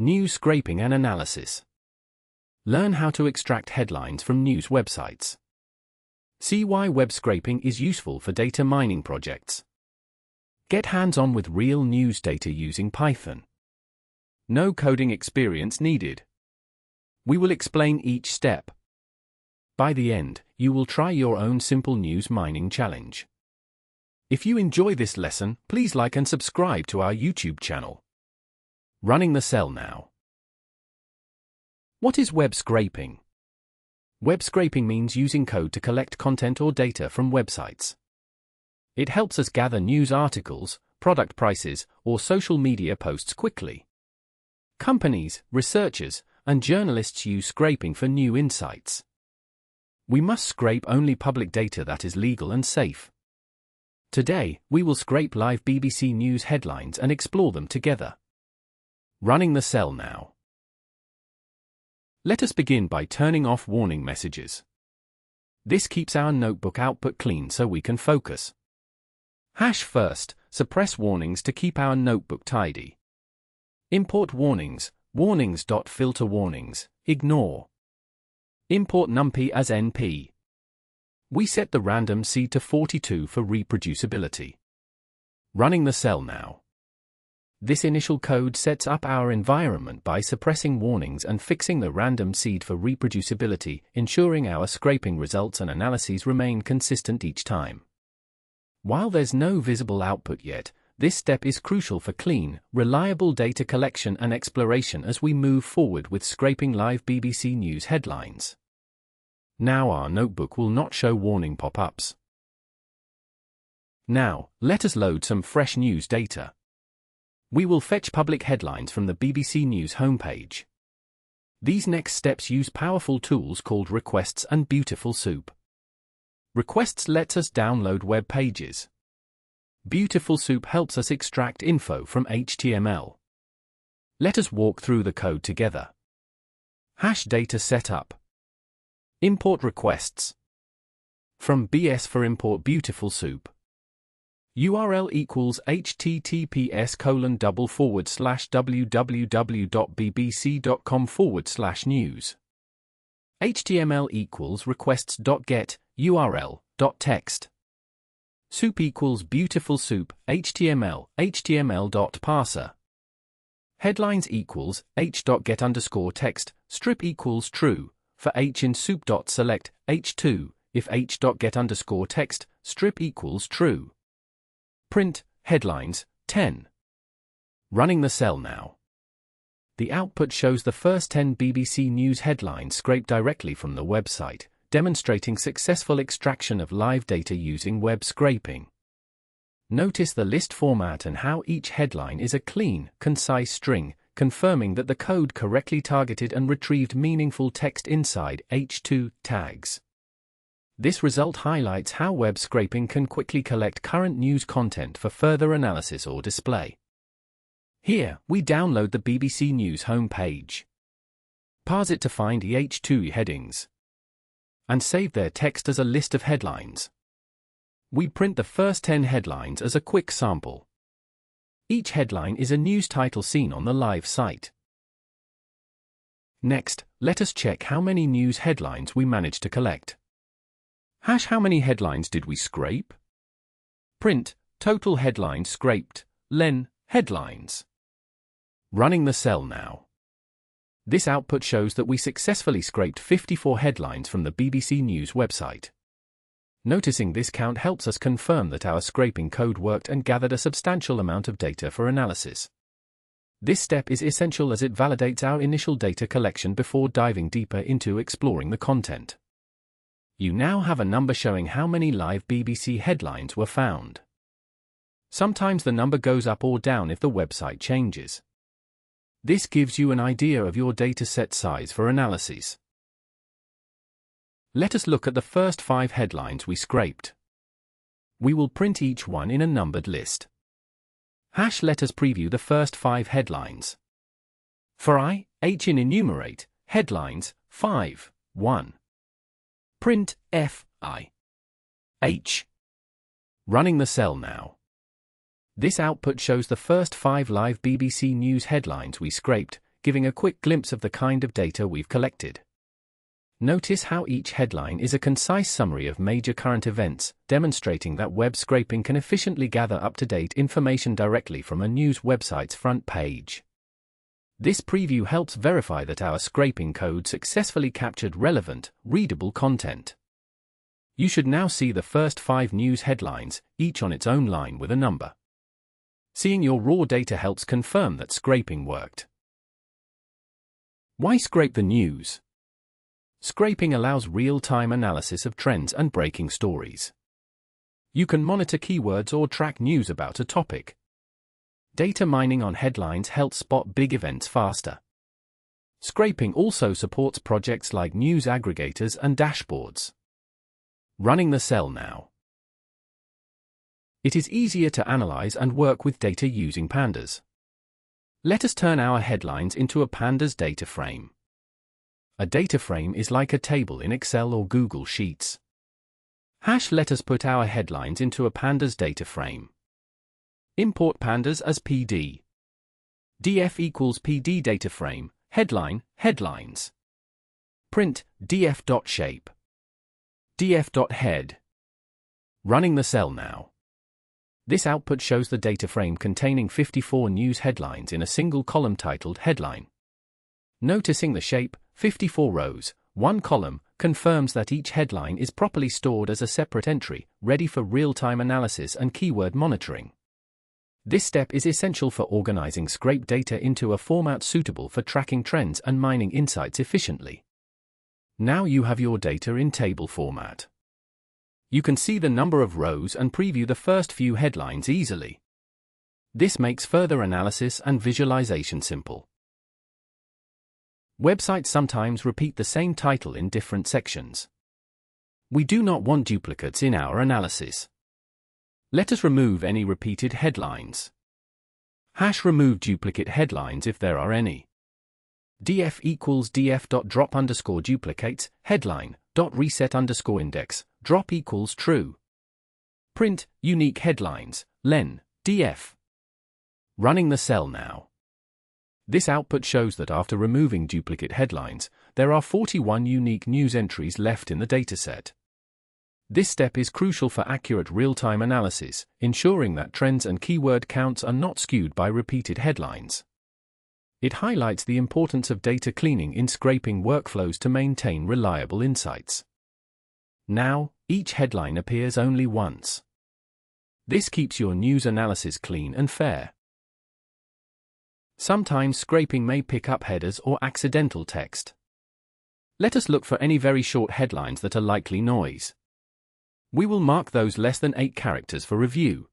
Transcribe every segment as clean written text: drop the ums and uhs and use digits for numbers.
News scraping and analysis. Learn how to extract headlines from news websites. See why web scraping is useful for data mining projects. Get hands-on with real news data using Python. No coding experience needed. We will explain each step. By the end, you will try your own simple news mining challenge. If you enjoy this lesson, please like and subscribe to our YouTube channel. Running the cell now. What is web scraping? Web scraping means using code to collect content or data from websites. It helps us gather news articles, product prices, or social media posts quickly. Companies, researchers, and journalists use scraping for new insights. We must scrape only public data that is legal and safe. Today, we will scrape live BBC News headlines and explore them together. Running the cell now. Let us begin by turning off warning messages. This keeps our notebook output clean so we can focus. First, suppress warnings to keep our notebook tidy. Import warnings, warnings.filter warnings, ignore. Import numpy as np. We set the random seed to 42 for reproducibility. Running the cell now. This initial code sets up our environment by suppressing warnings and fixing the random seed for reproducibility, ensuring our scraping results and analyses remain consistent each time. While there's no visible output yet, this step is crucial for clean, reliable data collection and exploration as we move forward with scraping live BBC News headlines. Now our notebook will not show warning pop-ups. Now, let us load some fresh news data. We will fetch public headlines from the BBC News homepage. These next steps use powerful tools called requests and Beautiful Soup. Requests lets us download web pages. Beautiful Soup helps us extract info from HTML. Let us walk through the code together. Data setup. Import requests. From BS for import Beautiful Soup. URL equals https://www.bbc.com/news. HTML equals requests.get, URL.text. Soup equals Beautiful Soup, HTML, HTML.parser. Headlines equals h.get_text, strip equals true, for h in soup.select, h2, if h.get_text, strip equals true. Print, headlines, 10. Running the cell now. The output shows the first 10 BBC News headlines scraped directly from the website, demonstrating successful extraction of live data using web scraping. Notice the list format and how each headline is a clean, concise string, confirming that the code correctly targeted and retrieved meaningful text inside H2 tags. This result highlights how web scraping can quickly collect current news content for further analysis or display. Here, we download the BBC News homepage. Parse it to find the H2 headings. And save their text as a list of headlines. We print the first 10 headlines as a quick sample. Each headline is a news title seen on the live site. Next, let us check how many news headlines we managed to collect. How many headlines did we scrape? Print, total headlines scraped, len, headlines. Running the cell now. This output shows that we successfully scraped 54 headlines from the BBC News website. Noticing this count helps us confirm that our scraping code worked and gathered a substantial amount of data for analysis. This step is essential as it validates our initial data collection before diving deeper into exploring the content. You now have a number showing how many live BBC headlines were found. Sometimes the number goes up or down if the website changes. This gives you an idea of your dataset size for analysis. Let us look at the first 5 headlines we scraped. We will print each one in a numbered list. Let us preview the first 5 headlines. For H in enumerate, headlines, 5, 1. Print, H. Running the cell now. This output shows the first 5 live BBC News headlines we scraped, giving a quick glimpse of the kind of data we've collected. Notice how each headline is a concise summary of major current events, demonstrating that web scraping can efficiently gather up-to-date information directly from a news website's front page. This preview helps verify that our scraping code successfully captured relevant, readable content. You should now see the first 5 news headlines, each on its own line with a number. Seeing your raw data helps confirm that scraping worked. Why scrape the news? Scraping allows real-time analysis of trends and breaking stories. You can monitor keywords or track news about a topic. Data mining on headlines helps spot big events faster. Scraping also supports projects like news aggregators and dashboards. Running the cell now. It is easier to analyze and work with data using pandas. Let us turn our headlines into a pandas data frame. A data frame is like a table in Excel or Google Sheets. Let us put our headlines into a pandas data frame. Import pandas as PD. df equals PD data frame, headline, headlines. Print df.shape. df.head. Running the cell now. This output shows the data frame containing 54 news headlines in a single column titled Headline. Noticing the shape, 54 rows, 1 column, confirms that each headline is properly stored as a separate entry, ready for real-time analysis and keyword monitoring. This step is essential for organizing scraped data into a format suitable for tracking trends and mining insights efficiently. Now you have your data in table format. You can see the number of rows and preview the first few headlines easily. This makes further analysis and visualization simple. Websites sometimes repeat the same title in different sections. We do not want duplicates in our analysis. Let us remove any repeated headlines. Remove duplicate headlines if there are any. df equals df.drop_duplicates, headline.reset_index, drop equals true. Print unique headlines, len, df. Running the cell now. This output shows that after removing duplicate headlines, there are 41 unique news entries left in the dataset. This step is crucial for accurate real-time analysis, ensuring that trends and keyword counts are not skewed by repeated headlines. It highlights the importance of data cleaning in scraping workflows to maintain reliable insights. Now, each headline appears only once. This keeps your news analysis clean and fair. Sometimes scraping may pick up headers or accidental text. Let us look for any very short headlines that are likely noise. We will mark those less than 8 characters for review.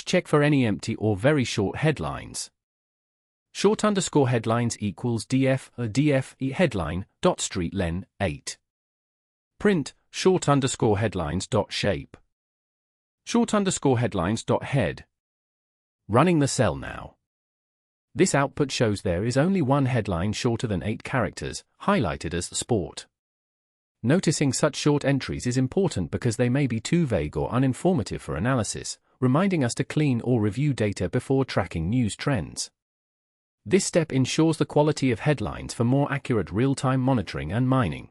Check for any empty or very short headlines. Short_headlines equals df headline dot street len 8. Print short_headlines dot shape. Short_headlines dot head. Running the cell now. This output shows there is only one headline shorter than 8 characters, highlighted as sport. Noticing such short entries is important because they may be too vague or uninformative for analysis, reminding us to clean or review data before tracking news trends. This step ensures the quality of headlines for more accurate real-time monitoring and mining.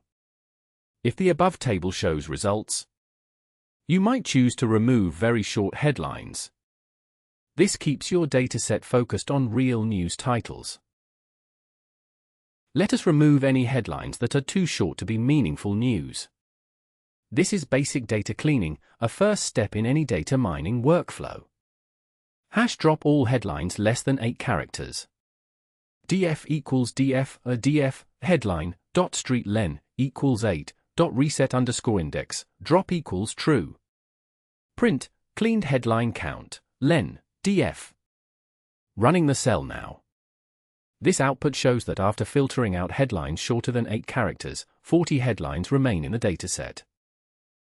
If the above table shows results, you might choose to remove very short headlines. This keeps your dataset focused on real news titles. Let us remove any headlines that are too short to be meaningful news. This is basic data cleaning, a first step in any data mining workflow. Drop all headlines less than 8 characters. df equals df headline dot street len equals 8 dot reset_index drop equals true. Print cleaned headline count len df. Running the cell now. This output shows that after filtering out headlines shorter than 8 characters, 40 headlines remain in the dataset.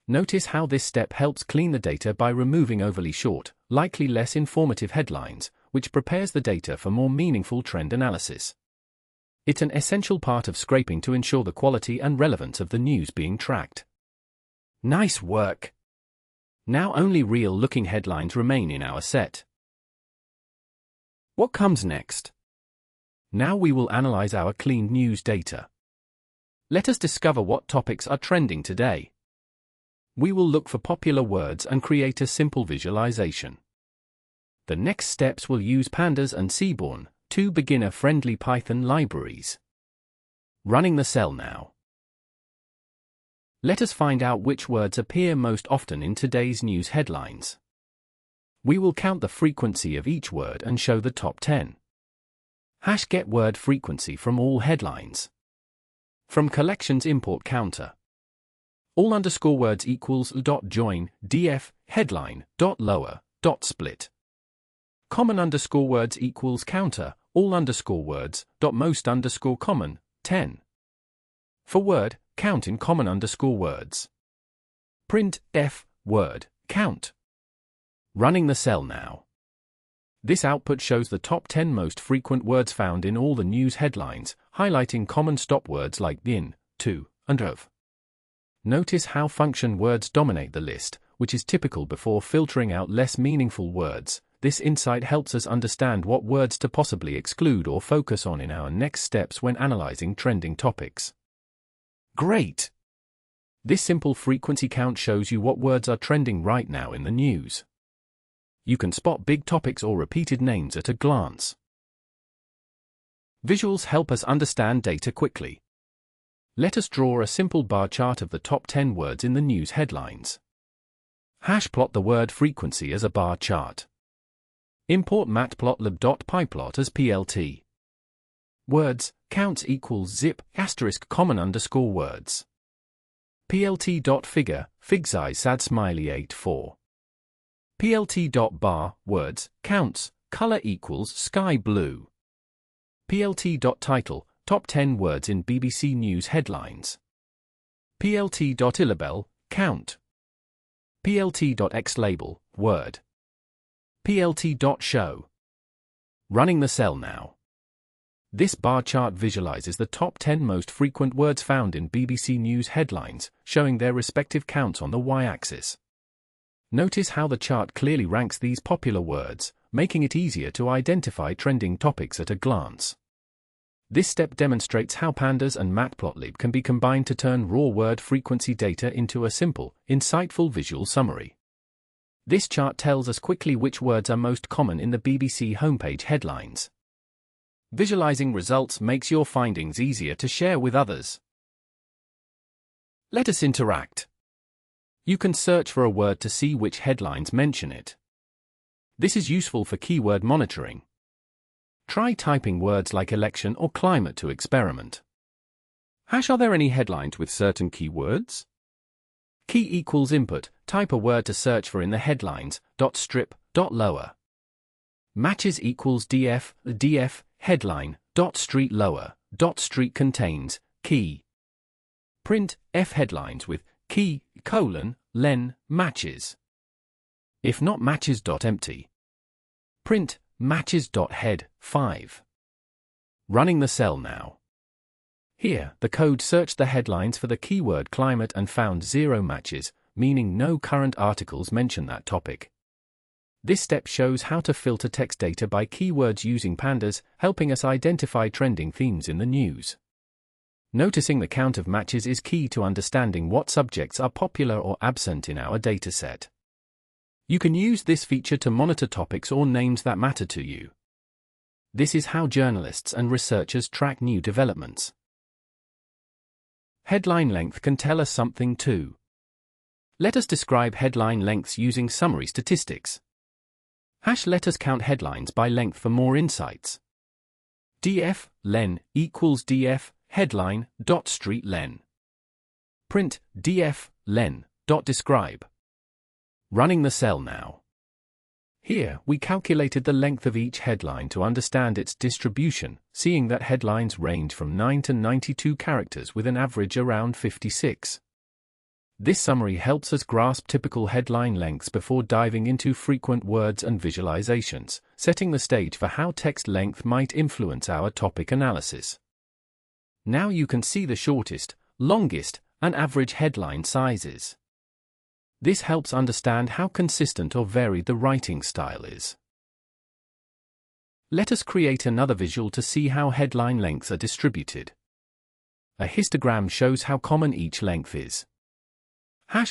Notice how this step helps clean the data by removing overly short, likely less informative headlines, which prepares the data for more meaningful trend analysis. It's an essential part of scraping to ensure the quality and relevance of the news being tracked. Nice work! Now only real-looking headlines remain in our set. What comes next? Now we will analyze our cleaned news data. Let us discover what topics are trending today. We will look for popular words and create a simple visualization. The next steps will use Pandas and Seaborn, two beginner-friendly Python libraries. Running the cell now. Let us find out which words appear most often in today's news headlines. We will count the frequency of each word and show the top 10. #get word frequency from all headlines. From collections import counter. All underscore words equals dot join, df, headline, dot lower, dot split. Common underscore words equals counter, all underscore words, dot most underscore common, 10. For word, count in common underscore words. Print, f, word, count. Running the cell now. This output shows the top 10 most frequent words found in all the news headlines, highlighting common stop words like in, to, and of. Notice how function words dominate the list, which is typical before filtering out less meaningful words. This insight helps us understand what words to possibly exclude or focus on in our next steps when analyzing trending topics. Great! This simple frequency count shows you what words are trending right now in the news. You can spot big topics or repeated names at a glance. Visuals help us understand data quickly. Let us draw a simple bar chart of the top 10 words in the news headlines. Plot the word frequency as a bar chart. Import matplotlib.pyplot as plt. Words, counts equals zip, asterisk common underscore words. plt.figure, fig size sad smiley 84. plt.bar, words, counts, color equals sky blue. plt.title, top 10 words in BBC News headlines. plt.ilabel, count. plt.xlabel, word. plt.show. Running the cell now. This bar chart visualizes the top 10 most frequent words found in BBC News headlines, showing their respective counts on the y-axis. Notice how the chart clearly ranks these popular words, making it easier to identify trending topics at a glance. This step demonstrates how Pandas and Matplotlib can be combined to turn raw word frequency data into a simple, insightful visual summary. This chart tells us quickly which words are most common in the BBC homepage headlines. Visualizing results makes your findings easier to share with others. Let us interact. You can search for a word to see which headlines mention it. This is useful for keyword monitoring. Try typing words like election or climate to experiment. Are there any headlines with certain keywords? Key equals input, type a word to search for in the headlines, .strip, .lower. Matches equals df, headline, .street lower, .street contains, key. Print, f headlines with, key, len, matches. If not matches.empty. Print, matches.head, 5. Running the cell now. Here, the code searched the headlines for the keyword climate and found 0 matches, meaning no current articles mention that topic. This step shows how to filter text data by keywords using Pandas, helping us identify trending themes in the news. Noticing the count of matches is key to understanding what subjects are popular or absent in our dataset. You can use this feature to monitor topics or names that matter to you. This is how journalists and researchers track new developments. Headline length can tell us something too. Let us describe headline lengths using summary statistics. Let us count headlines by length for more insights. df, len, equals df, headline, .street len. Print, df, len, .describe. Running the cell now. Here, we calculated the length of each headline to understand its distribution, seeing that headlines range from 9 to 92 characters with an average around 56. This summary helps us grasp typical headline lengths before diving into frequent words and visualizations, setting the stage for how text length might influence our topic analysis. Now you can see the shortest, longest, and average headline sizes. This helps understand how consistent or varied the writing style is. Let us create another visual to see how headline lengths are distributed. A histogram shows how common each length is.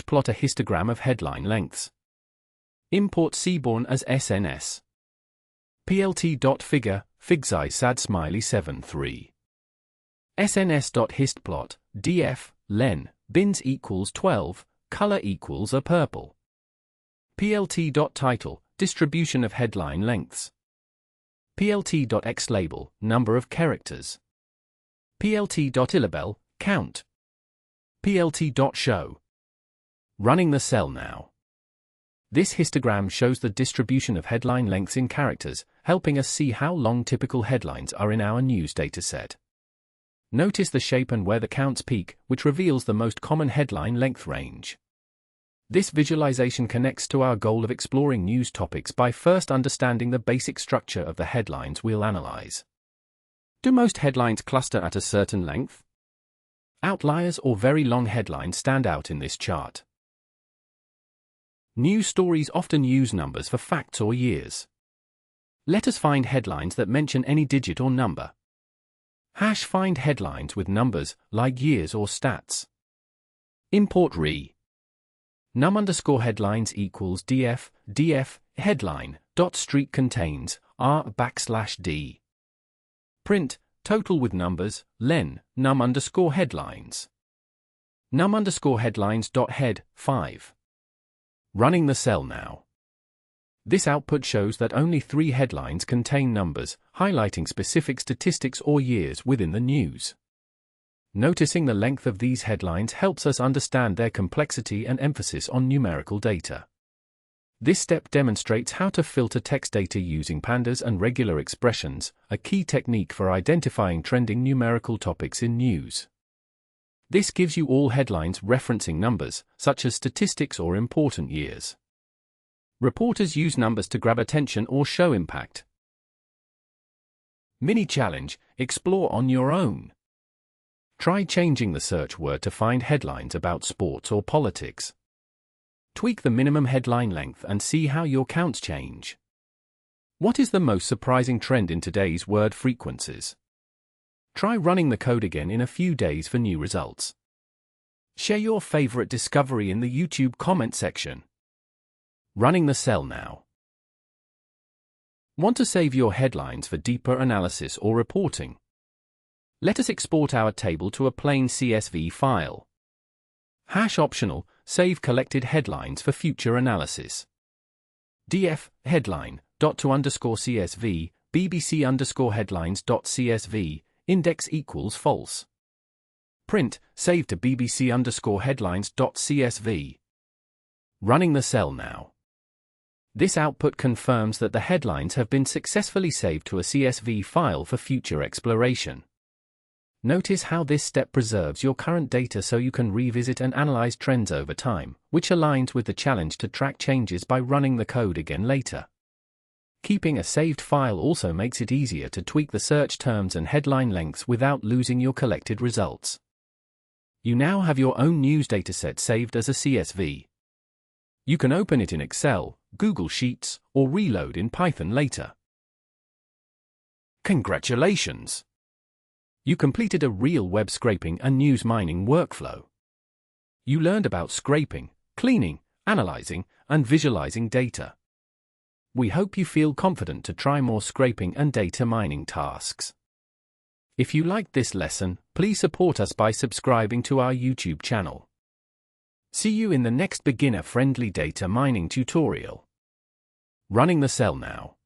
Plot a histogram of headline lengths. Import Seaborn as SNS. plt.figure, figsize sad smiley 7.3. sns.histplot, df, len, bins equals 12, color equals a purple. plt.title, distribution of headline lengths. plt.xlabel, number of characters. plt.ilabel, count. plt.show. Running the cell now. This histogram shows the distribution of headline lengths in characters, helping us see how long typical headlines are in our news dataset. Notice the shape and where the counts peak, which reveals the most common headline length range. This visualization connects to our goal of exploring news topics by first understanding the basic structure of the headlines we'll analyze. Do most headlines cluster at a certain length? Outliers or very long headlines stand out in this chart. News stories often use numbers for facts or years. Let us find headlines that mention any digit or number. Find headlines with numbers, like years or stats. Import num_headlines equals df, headline, .streak contains, r\d. Print, total with numbers, len, num_headlines. num_headlines.head, 5. Running the cell now. This output shows that only 3 headlines contain numbers, highlighting specific statistics or years within the news. Noticing the length of these headlines helps us understand their complexity and emphasis on numerical data. This step demonstrates how to filter text data using pandas and regular expressions, a key technique for identifying trending numerical topics in news. This gives you all headlines referencing numbers, such as statistics or important years. Reporters use numbers to grab attention or show impact. Mini challenge, explore on your own. Try changing the search word to find headlines about sports or politics. Tweak the minimum headline length and see how your counts change. What is the most surprising trend in today's word frequencies? Try running the code again in a few days for new results. Share your favorite discovery in the YouTube comment section. Running the cell now. Want to save your headlines for deeper analysis or reporting? Let us export our table to a plain CSV file. Optional, save collected headlines for future analysis. df, headline, .to_CSV, bbc_headlines.csv, index equals false. Print, save to bbc_headlines.csv. Running the cell now. This output confirms that the headlines have been successfully saved to a CSV file for future exploration. Notice how this step preserves your current data so you can revisit and analyze trends over time, which aligns with the challenge to track changes by running the code again later. Keeping a saved file also makes it easier to tweak the search terms and headline lengths without losing your collected results. You now have your own news dataset saved as a CSV. You can open it in Excel, Google Sheets, or reload in Python later. Congratulations! You completed a real web scraping and news mining workflow. You learned about scraping, cleaning, analyzing, and visualizing data. We hope you feel confident to try more scraping and data mining tasks. If you liked this lesson, please support us by subscribing to our YouTube channel. See you in the next beginner-friendly data mining tutorial. Running the cell now.